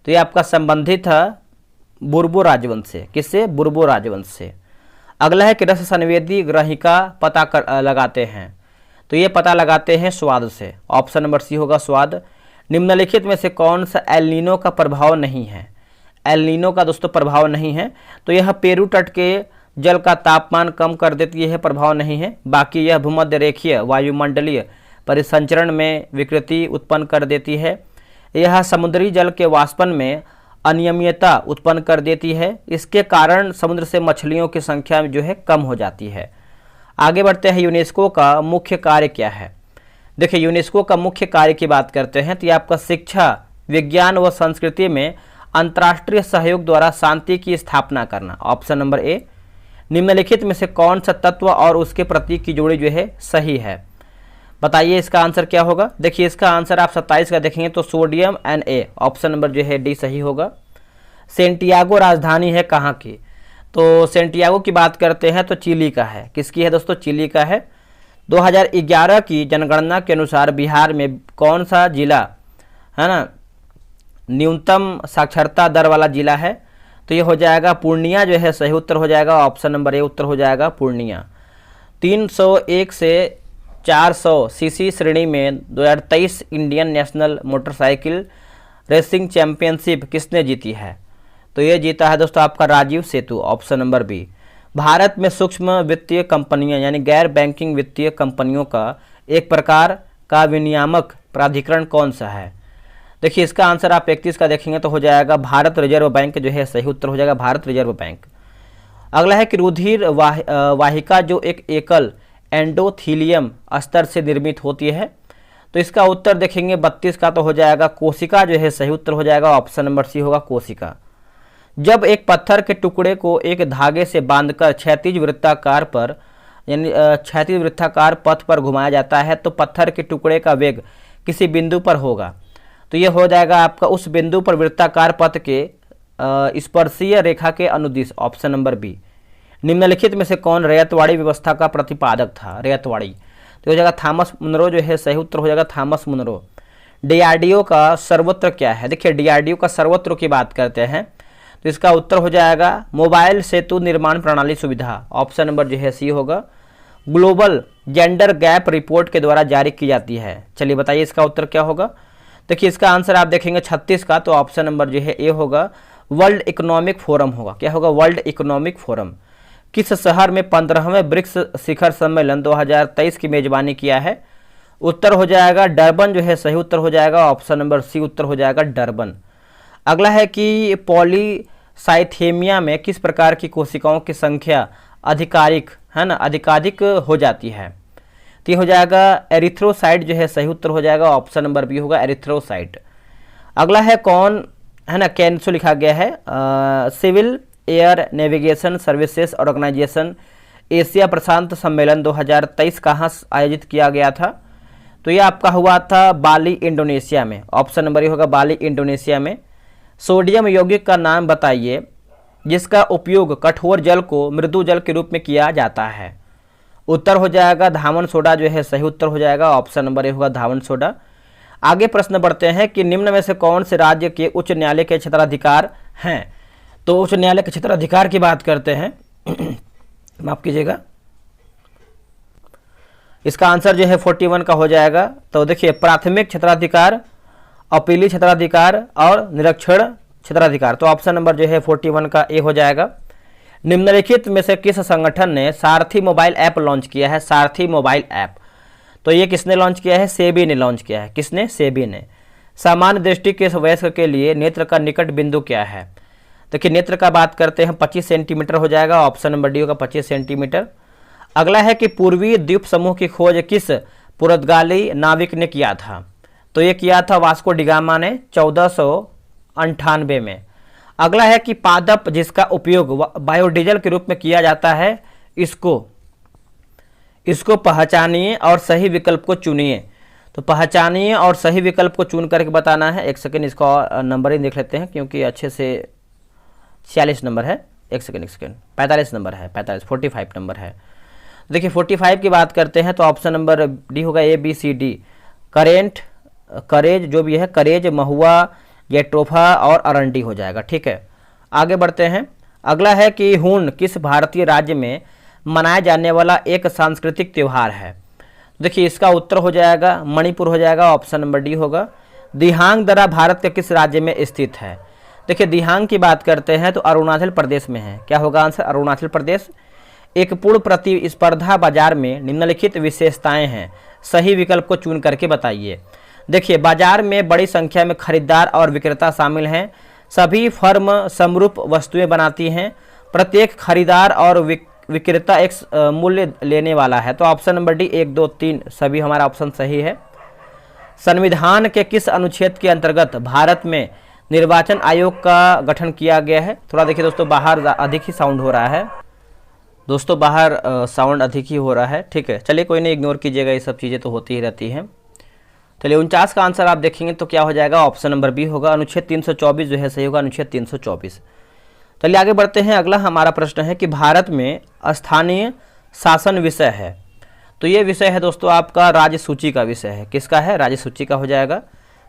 Speaker 1: तो ये आपका संबंधित था बुर्बो राजवंश से। किससे? बुर्बो राजवंश से। अगला है कि रस संवेदी ग्रहिका पता लगाते हैं, तो ये पता लगाते हैं स्वाद से। ऑप्शन नंबर सी होगा स्वाद। निम्नलिखित में से कौन सा एल नीनो का प्रभाव नहीं है? एल नीनो का दोस्तों प्रभाव नहीं है, तो यह पेरू तट के जल का तापमान कम कर देती है, प्रभाव नहीं है। बाकी यह भूमध्य रेखीय वायुमंडलीय परिसंचरण में विकृति उत्पन्न कर देती है। यह समुद्री जल के वाष्पन में अनियमितता उत्पन्न कर देती है। इसके कारण समुद्र से मछलियों की संख्या जो है कम हो जाती है। आगे बढ़ते हैं, यूनेस्को का मुख्य कार्य क्या है? देखिए यूनेस्को का मुख्य कार्य की बात करते हैं तो ये आपका शिक्षा, विज्ञान व संस्कृति में अंतर्राष्ट्रीय सहयोग द्वारा शांति की स्थापना करना। ऑप्शन नंबर ए। निम्नलिखित में से कौन सा तत्व और उसके प्रतीक की जोड़ी जो है सही है, बताइए इसका आंसर क्या होगा। देखिए इसका आंसर आप 27 का देखेंगे तो सोडियम Na। ऑप्शन नंबर जो है डी सही होगा। सेंटियागो राजधानी है कहाँ की? तो सेंटियागो की बात करते हैं तो चिली का है। किसकी है दोस्तों? चिली का है। 2011 की जनगणना के अनुसार बिहार में कौन सा जिला, है ना, न्यूनतम साक्षरता दर वाला जिला है? तो ये हो जाएगा पूर्णिया जो है सही उत्तर हो जाएगा। ऑप्शन नंबर ए उत्तर हो जाएगा पूर्णिया। 301 से 400 सीसी श्रेणी में 2023 Indian national motorcycle racing championship किसने जीती है? तो ये जीता है दोस्तों आपका Rajiv Setu. Option number B. Bharat में सूक्ष्म वित्तीय कंपनियां यानी गैर बैंकिंग वित्तीय कंपनियों का एक प्रकार का विनियामक प्राधिकरण कौन सा है? देखिए इसका आंसर आप 31 का देखेंगे तो हो जाएगा भारत रिजर्व बैंक जो है सही उत्तर हो जाएगा भारत रिजर्व बैंक। अगला है कि रुधिर वाहिका जो एक एकल एंडोथीलियम स्तर से निर्मित होती है, तो इसका उत्तर देखेंगे 32 का तो हो जाएगा कोशिका जो है सही उत्तर हो जाएगा। ऑप्शन नंबर सी होगा कोशिका। जब एक पत्थर के टुकड़े को एक धागे से बांधकर क्षैतिज वृत्ताकार पर यानी क्षैतिज वृत्ताकार पथ पर घुमाया जाता है तो पत्थर के टुकड़े का वेग किसी बिंदु पर होगा, तो ये हो जाएगा आपका उस बिंदु पर वृत्ताकार पथ के स्पर्शीय रेखा के अनुदिश। Option number B. निम्नलिखित में से कौन रैयतवाड़ी व्यवस्था का प्रतिपादक था? रैयतवाड़ी, तो हो जाएगा थॉमस मुनरो जो है सही उत्तर हो जाएगा थॉमस मुनरो। डीआरडीओ का सर्वोत्तर क्या है? देखिए डीआरडीओ का सर्वोत्तर की बात करते हैं तो इसका उत्तर हो जाएगा मोबाइल सेतु निर्माण प्रणाली सुविधा। ऑप्शन नंबर जो है सी होगा। ग्लोबल जेंडर गैप रिपोर्ट के द्वारा जारी की जाती है। चलिए बताइए इसका उत्तर क्या होगा। देखिए इसका आंसर आप देखेंगे 36 का तो ऑप्शन नंबर जो है ए होगा वर्ल्ड इकोनॉमिक फोरम होगा। क्या होगा? World economic forum. किस शहर में 15वें ब्रिक्स शिखर सम्मेलन 2023 की मेजबानी किया है? उत्तर हो जाएगा डरबन जो है सही उत्तर हो जाएगा। ऑप्शन नंबर सी उत्तर हो जाएगा डरबन। अगला है कि पॉलीसाइथेमिया में किस प्रकार की कोशिकाओं की संख्या अधिकारिक, है ना, अधिकाधिक हो जाती है? तो ये हो जाएगा एरिथ्रोसाइट जो है सही उत्तर हो जाएगा। ऑप्शन नंबर बी होगा एरिथ्रोसाइट। अगला है कौन, है ना, कैंसो लिखा गया है। Civil air navigation services organisation Asia प्रशांत सम्मेलन 2023 कहाँ आयोजित किया गया था? तो ये आपका हुआ था बाली इंडोनेशिया में। ऑप्शन नंबर ए होगा बाली इंडोनेशिया में। सोडियम यौगिक का नाम बताइए जिसका उपयोग कठोर जल को मृदु जल के रूप में किया जाता है। उत्तर हो जाएगा धावन सोडा जो है सही उत्तर हो जाएगा। ऑप्शन नंबर ए होगा धावन सोडा। आगे प्रश्न बढ़ते हैं कि निम्न में से कौन से राज्य के उच्च न्यायालय के क्षेत्राधिकार हैं। तो उच्च न्यायालय के क्षेत्राधिकार की बात करते हैं माफ कीजिएगा, इसका आंसर जो है 41 का हो जाएगा। तो देखिए प्राथमिक क्षेत्राधिकार, अपीली क्षेत्राधिकार और निरीक्षण क्षेत्राधिकार। तो ऑप्शन नंबर जो है 41 का ए हो जाएगा। निम्नलिखित में से किस संगठन ने सारथी मोबाइल ऐप लॉन्च किया है। सारथी मोबाइल ऐप, तो ये किसने लॉन्च किया है, सेबी ने लॉन्च किया है। किसने, सेबी ने। सामान्य दृष्टि के वयस्क के लिए नेत्र का निकट बिंदु क्या है। देखिए नेत्र का बात करते हैं 25 सेंटीमीटर हो जाएगा। ऑप्शन नंबर डी होगा 25 सेंटीमीटर। अगला है कि पूर्वी द्वीप समूह की खोज किस पुर्तगाली नाविक ने किया था। तो ये किया था वास्को डिगामा ने 1498 में। अगला है कि पादप जिसका उपयोग बायोडीजल के रूप में किया जाता है, इसको पहचानिए और सही विकल्प को चुनिए। तो पहचानिए और सही विकल्प को चुन करके बताना है। एक सेकेंड, इसका नंबरिंग देख लेते हैं क्योंकि अच्छे से 46 नंबर है। एक सेकेंड 45 नंबर है, 45 नंबर है। देखिए 45 की बात करते हैं तो ऑप्शन नंबर डी होगा ABCD। करेज जो भी है, करेज, महुआ, जेट्रोफा और अरंडी हो जाएगा। ठीक है, आगे बढ़ते हैं। अगला है कि हून किस भारतीय राज्य में मनाया जाने वाला एक सांस्कृतिक त्यौहार है। देखिए इसका उत्तर हो जाएगा मणिपुर हो जाएगा। ऑप्शन नंबर डी होगा। दिहांग दर्रा भारत के किस राज्य में स्थित है। देखिए दिहांग की बात करते हैं तो अरुणाचल प्रदेश में है। क्या होगा आंसर, अरुणाचल प्रदेश। एक पूर्ण प्रतिस्पर्धा बाजार में निम्नलिखित विशेषताएं हैं, सही विकल्प को चुन करके बताइए। देखिए बाजार में बड़ी संख्या में खरीदार और विक्रेता शामिल हैं। सभी फर्म समरूप वस्तुएं बनाती हैं। प्रत्येक खरीदार और विक्रेता एक मूल्य लेने वाला है। तो ऑप्शन नंबर डी 1, 2, 3 सभी हमारा ऑप्शन सही है। संविधान के किस अनुच्छेद के अंतर्गत भारत में निर्वाचन आयोग का गठन किया गया है। थोड़ा देखिए दोस्तों बाहर अधिक ही साउंड हो रहा है। दोस्तों बाहर साउंड अधिक ही हो रहा है। ठीक है, चलिए कोई नहीं, इग्नोर कीजिएगा, ये सब चीज़ें तो होती ही रहती हैं। चलिए 49 का आंसर आप देखेंगे तो क्या हो जाएगा, ऑप्शन नंबर बी होगा। अनुच्छेद 324 जो है सही होगा, अनुच्छेद 324। चलिए आगे बढ़ते हैं। अगला हमारा प्रश्न है कि भारत में स्थानीय शासन विषय है। तो ये विषय है दोस्तों आपका राज्य सूची का विषय है। किसका है, राज्य सूची का हो जाएगा।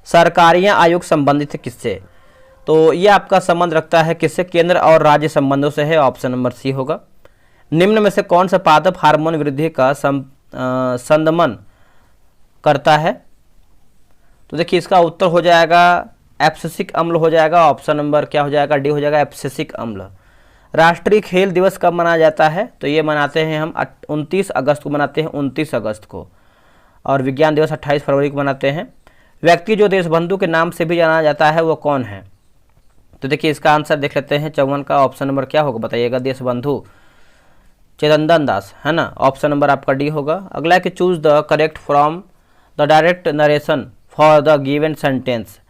Speaker 1: सरकारियाँ आयोग संबंधित है किससे। तो ये आपका संबंध रखता है किससे, केंद्र और राज्य संबंधों से है। ऑप्शन नंबर सी होगा। निम्न में से कौन सा पादप हार्मोन वृद्धि का संदमन करता है। तो देखिए इसका उत्तर हो जाएगा एब्सिसिक अम्ल हो जाएगा। ऑप्शन नंबर क्या हो जाएगा, डी हो जाएगा एब्सिसिक अम्ल। राष्ट्रीय खेल दिवस कब मनाया जाता है। तो ये मनाते हैं हम 29 अगस्त को मनाते हैं, 29 अगस्त को। और विज्ञान दिवस 28 फरवरी को मनाते हैं। व्यक्ति जो देशबंधु के नाम से भी जाना जाता है वो कौन है। तो देखिए इसका आंसर देख लेते हैं 54 का। ऑप्शन नंबर क्या होगा बताइएगा, देशबंधु चिदंदन दास है ना। ऑप्शन नंबर आपका डी होगा। अगला है कि choose the correct from the direct narration for the given sentence.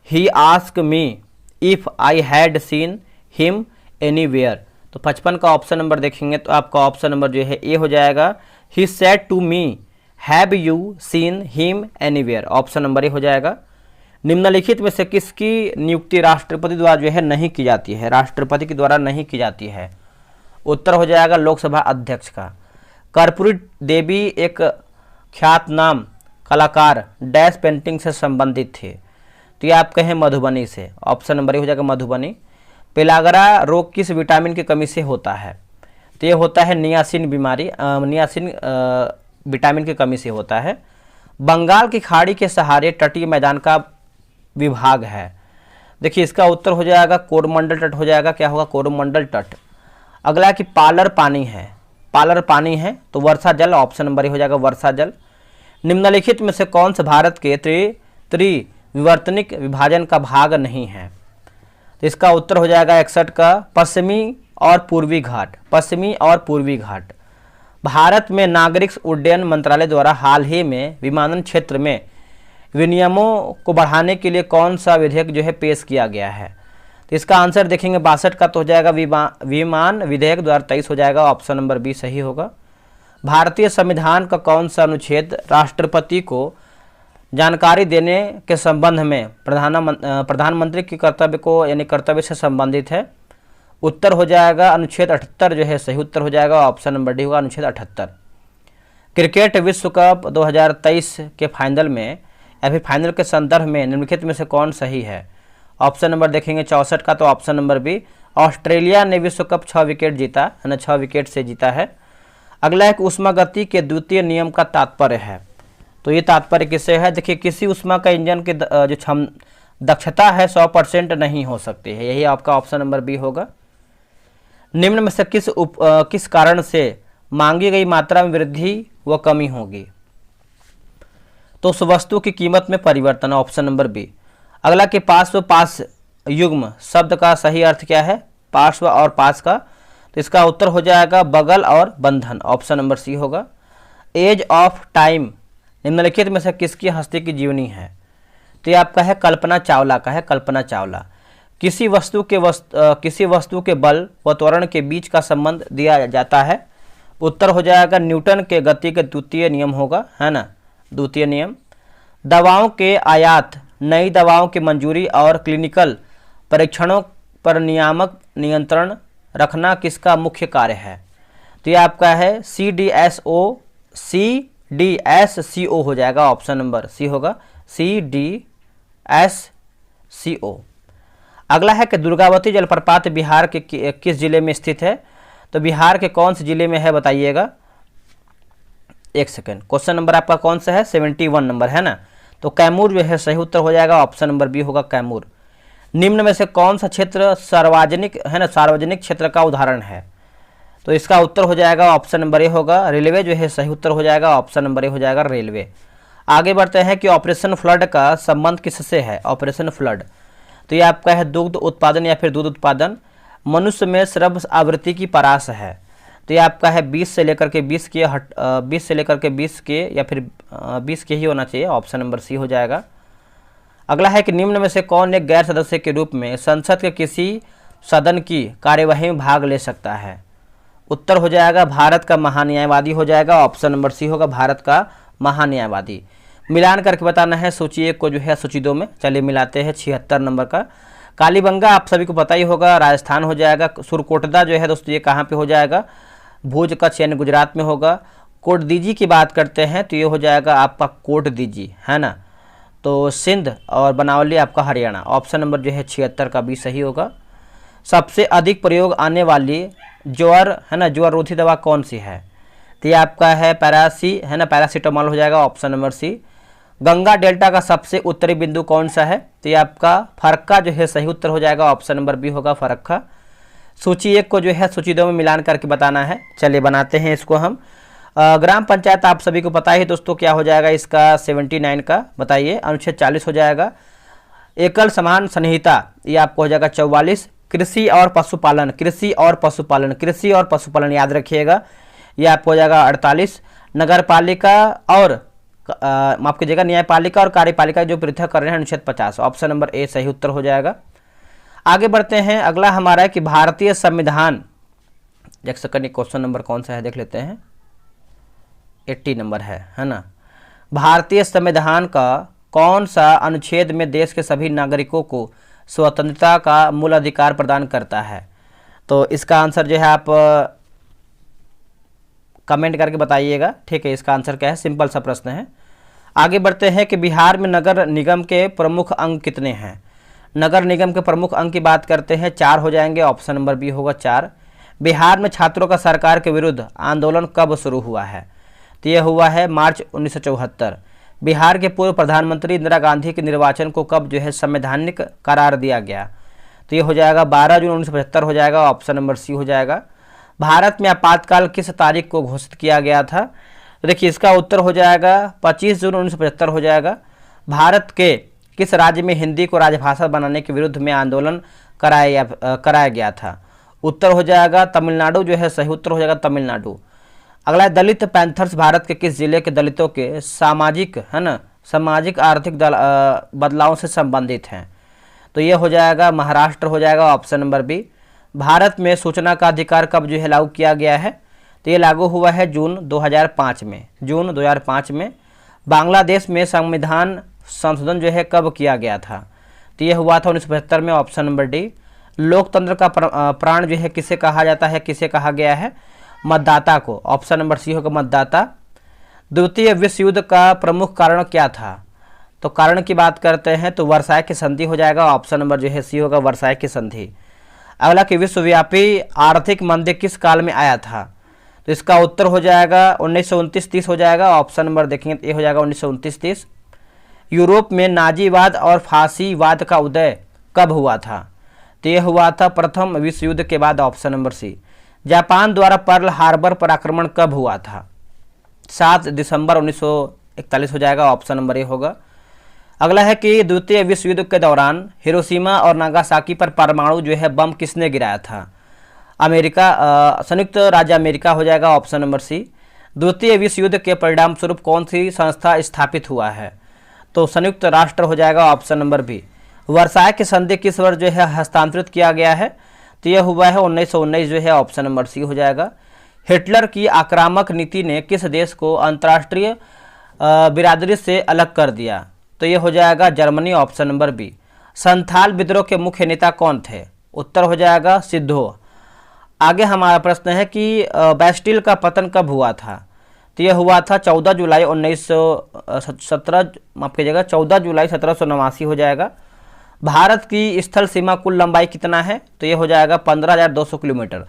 Speaker 1: He ask me if I had seen him anywhere. तो 55 का ऑप्शन नंबर देखेंगे तो आपका ऑप्शन नंबर जो है ए हो जाएगा। He said to me have you seen him anywhere. Option number A हो जाएगा। निम्नलिखित में से किसकी नियुक्ति राष्ट्रपति द्वारा जो है नहीं की जाती है। राष्ट्रपति के द्वारा नहीं की जाती है। उत्तर हो जाएगा लोकसभा अध्यक्ष का। कर्पूरी देवी एक ख्यातनाम कलाकार डैश पेंटिंग से संबंधित थे। तो ये आप कहें मधुबनी से। ऑप्शन नंबर ए हो जाएगा मधुबनी। पेलागरा रोग किस विटामिन की कमी से होता है। तो ये होता है नियासिन बीमारी, नियासिन विटामिन की कमी से होता है। बंगाल की खाड़ी के सहारे तटीय मैदान का विभाग है। देखिए इसका उत्तर हो जाएगा कोरोमंडल तट हो जाएगा। क्या होगा, कोरोमंडल तट। अगला कि पालर पानी है, पालर पानी है तो वर्षा जल। ऑप्शन नंबर ए हो जाएगा वर्षा जल। निम्नलिखित में से कौन सा भारत के त्रिविवर्तनिक विभाजन का भाग नहीं है। तो इसका उत्तर हो जाएगा 61 का पश्चिमी और पूर्वी घाट। पश्चिमी और पूर्वी घाट। भारत में नागरिक उड्डयन मंत्रालय द्वारा हाल ही में विमानन क्षेत्र में विनियमों को बढ़ाने के लिए कौन सा विधेयक जो है पेश किया गया है। तो इसका आंसर देखेंगे 62 का तो हो जाएगा विमान विधेयक 2023 हो जाएगा। ऑप्शन नंबर बी सही होगा। भारतीय संविधान का कौन सा अनुच्छेद राष्ट्रपति को जानकारी देने के संबंध में प्रधानमंत्री के कर्तव्य को यानी कर्तव्य से संबंधित है? उत्तर हो जाएगा अनुच्छेद 78 जो है सही उत्तर हो जाएगा, ऑप्शन नंबर डी होगा अनुच्छेद 78। क्रिकेट विश्व कप 2023 के फाइनल में या फिर फाइनल के संदर्भ में निम्नलिखित में से कौन सही है? ऑप्शन नंबर देखेंगे 64 का, तो ऑप्शन नंबर बी, ऑस्ट्रेलिया ने विश्व कप 6 विकेट जीता है ना, 6 विकेट से जीता है। अगला एक ऊष्मागति के द्वितीय नियम का तात्पर्य है, तो ये तात्पर्य किससे है? देखिए किसी ऊष्मा का इंजन की जो दक्षता है 100% नहीं हो सकती है, यही आपका ऑप्शन नंबर बी होगा। निम्न में से किस कारण से मांगी गई मात्रा में वृद्धि व कमी होगी? तो उस वस्तु की कीमत में परिवर्तन, ऑप्शन नंबर बी। अगला कि पार्श्व पास युग्म शब्द का सही अर्थ क्या है? पार्श्व और पास का, तो इसका उत्तर हो जाएगा बगल और बंधन, ऑप्शन नंबर सी होगा। एज ऑफ टाइम निम्नलिखित में से किसकी हस्ती की जीवनी है? तो ये आपका है कल्पना चावला का है, कल्पना चावला। किसी वस्तु के बल व त्वरण के बीच का संबंध दिया जाता है? उत्तर हो जाएगा न्यूटन के गति के द्वितीय नियम होगा, है ना, द्वितीय नियम। दवाओं के आयात, नई दवाओं की मंजूरी और क्लिनिकल परीक्षणों पर नियामक नियंत्रण रखना किसका मुख्य कार्य है? तो ये आपका है CDSCO हो जाएगा, ऑप्शन नंबर सी होगा, CDSCO। अगला है कि दुर्गावती जलप्रपात बिहार के किस जिले में स्थित है? तो बिहार के कौन से जिले में है बताइएगा? एक सेकेंड, क्वेश्चन नंबर आपका कौन सा है? 71 नंबर है ना, तो कैमूर जो है सही उत्तर हो जाएगा, ऑप्शन नंबर बी होगा कैमूर। निम्न में से कौन सा क्षेत्र सार्वजनिक है ना, सार्वजनिक क्षेत्र का उदाहरण है? तो इसका उत्तर हो जाएगा ऑप्शन नंबर ए होगा, रेलवे जो है सही उत्तर हो जाएगा, ऑप्शन नंबर ए हो जाएगा रेलवे। आगे बढ़ते हैं कि ऑपरेशन फ्लड का संबंध किससे है? ऑपरेशन फ्लड, तो ये आपका है दुग्ध उत्पादन या फिर दूध उत्पादन। मनुष्य में श्रव्य आवृत्ति की परास है, तो ये आपका है 20 से लेकर के 20 के या फिर 20 के ही होना चाहिए, ऑप्शन नंबर सी हो जाएगा। अगला है कि निम्न में से कौन एक गैर सदस्य के रूप में संसद के किसी सदन की कार्यवाही में भाग ले सकता है? उत्तर हो जाएगा भारत का महान्यायवादी हो जाएगा, ऑप्शन नंबर सी होगा, भारत का महान्यायवादी। मिलान करके बताना है सूची 1 को जो है सूची 2 में। चलिए मिलाते हैं 76 नंबर का। कालीबंगा आप सभी को पता ही होगा, राजस्थान हो जाएगा। सुरकोटदा जो है दोस्तों ये कहाँ पे हो जाएगा? भुज कच्छ यानी गुजरात में होगा। कोट दीजी की बात करते हैं तो ये हो जाएगा आपका कोट दीजी, है ना, तो सिंध और बनावली आपका हरियाणा, ऑप्शन नंबर जो है 76 का भी सही होगा। सबसे अधिक प्रयोग आने वाली ज्वर है ना, ज्वर रोधी दवा कौन सी है? तो ये आपका है पैरासीटामोल हो जाएगा, option number C. Ganga delta का सबसे उत्तरी बिंदु कौन सा है? तो ये आपका फरक्का जो है सही उत्तर हो जाएगा, ऑप्शन नंबर बी होगा फरक्का। सूची 1 को जो है सूची 2 में मिलान करके बताना है। चलिए बनाते हैं इसको हम। ग्राम पंचायत आप सभी को पता है दोस्तों क्या हो जाएगा इसका? 79 का बताइए, अनुच्छेद 40 हो जाएगा। एकल समान संहिता ये आपको हो जाएगा 44। कृषि और पशुपालन याद रखिएगा, ये आपको हो जाएगा 48। नगर पालिका और माफ कीजिएगा न्यायपालिका और कार्यपालिका जो पृथक कर रहे हैं अनुच्छेद 50, ऑप्शन नंबर ए सही उत्तर हो जाएगा। आगे बढ़ते हैं। अगला हमारा है कि भारतीय संविधान, एक सेकंड, क्वेश्चन नंबर कौन सा है देख लेते हैं, 80 नंबर है ना। भारतीय संविधान का कौन सा अनुच्छेद में देश के सभी नागरिकों को स्वतंत्रता का मूल अधिकार प्रदान करता है? तो इसका आंसर जो है आप कमेंट करके बताइएगा, ठीक है। इसका आंसर क्या है? सिंपल सा प्रश्न है। आगे बढ़ते हैं कि बिहार में नगर निगम के प्रमुख अंग कितने हैं? नगर निगम के प्रमुख अंग की बात करते हैं, 4 हो जाएंगे, ऑप्शन नंबर बी होगा 4। बिहार में छात्रों का सरकार के विरुद्ध आंदोलन कब शुरू हुआ है? तो यह हुआ है मार्च 1974। बिहार के पूर्व प्रधानमंत्री इंदिरा गांधी के निर्वाचन को कब जो है संवैधानिक करार दिया गया? तो ये हो जाएगा 12 जून 1975 हो जाएगा, ऑप्शन नंबर सी हो जाएगा। भारत में आपातकाल किस तारीख को घोषित किया गया था? तो देखिए इसका उत्तर हो जाएगा 25 जून 1975 हो जाएगा। भारत के किस राज्य में हिंदी को राजभाषा बनाने के विरुद्ध में आंदोलन कराया गया था? उत्तर हो जाएगा तमिलनाडु जो है सही उत्तर हो जाएगा, तमिलनाडु। अगला है दलित पैंथर्स भारत के किस जिले के दलितों के सामाजिक आर्थिक बदलावों से संबंधित हैं? तो ये हो जाएगा महाराष्ट्र हो जाएगा, ऑप्शन नंबर बी। भारत में सूचना का अधिकार कब जो है लागू किया गया है? तो ये लागू हुआ है जून 2005 में। जून 2005 में। बांग्लादेश में संविधान संशोधन जो है कब किया गया था? तो ये हुआ था 1975 में, ऑप्शन नंबर डी। लोकतंत्र का प्राण जो है किसे कहा जाता है, किसे कहा गया है? मतदाता को। ऑप्शन नंबर सी होगा मतदाता। द्वितीय विश्व युद्ध का प्रमुख कारण क्या था? तो कारण की बात करते हैं तो वर्साय की संधि हो जाएगा। ऑप्शन नंबर जो है सी होगा वर्साय की संधि। अगला कि विश्वव्यापी आर्थिक मंदी किस काल में आया था? तो इसका उत्तर हो जाएगा 1929-30 हो जाएगा। ऑप्शन नंबर देखेंगे तो ये हो जाएगा 1929-30। यूरोप में नाजीवाद और फांसीवाद का उदय कब हुआ था? तो ये हुआ था प्रथम विश्व युद्ध के बाद। Option number C. जापान द्वारा पर्ल हार्बर पर आक्रमण कब हुआ था? 7 दिसंबर 1941 हो जाएगा। ऑप्शन नंबर ए होगा। अगला है कि द्वितीय विश्व युद्ध के दौरान हिरोशिमा और नागासाकी पर परमाणु जो है बम किसने गिराया था? अमेरिका, संयुक्त राज्य अमेरिका हो जाएगा। Option number C. द्वितीय विश्व युद्ध के परिणाम स्वरूप कौन सी संस्था स्थापित हुआ है? तो संयुक्त राष्ट्र हो जाएगा। Option number B. वर्साय की संधि किस वर्ष जो है हस्तांतरित किया गया है? तो यह हुआ है 1919 जो है। ऑप्शन नंबर सी हो जाएगा। हिटलर की आक्रामक नीति ने किस देश को अंतर्राष्ट्रीय बिरादरी से अलग कर दिया? तो ये हो जाएगा Germany. Option number B. Santhal विद्रोह के मुख्य नेता कौन थे? उत्तर हो जाएगा सिद्धो। आगे हमारा प्रश्न है कि बैस्टिल का पतन कब हुआ था? तो यह हुआ था 14 जुलाई 1917, माफ कीजिएगा 14 जुलाई 1789 हो जाएगा। भारत की स्थल सीमा कुल लंबाई कितना है? तो ये हो जाएगा 15,200 किलोमीटर।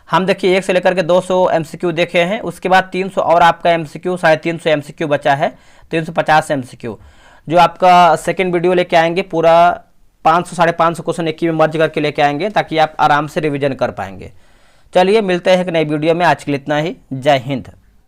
Speaker 1: हम देखिए 1 से लेकर के 200 MCQ देखे हैं, उसके बाद 300 और आपका MCQ 350 MCQ बचा है, 350 MCQ जो आपका सेकंड वीडियो लेके आएंगे। पूरा 500 550 क्वेश्चन एक ही में मर्ज करके लेके आएंगे ताकि आप आराम से रिवीजन कर पाएंगे। चलिए मिलते हैं एक नई वीडियो में। आज के लिए इतना ही। जय हिंद।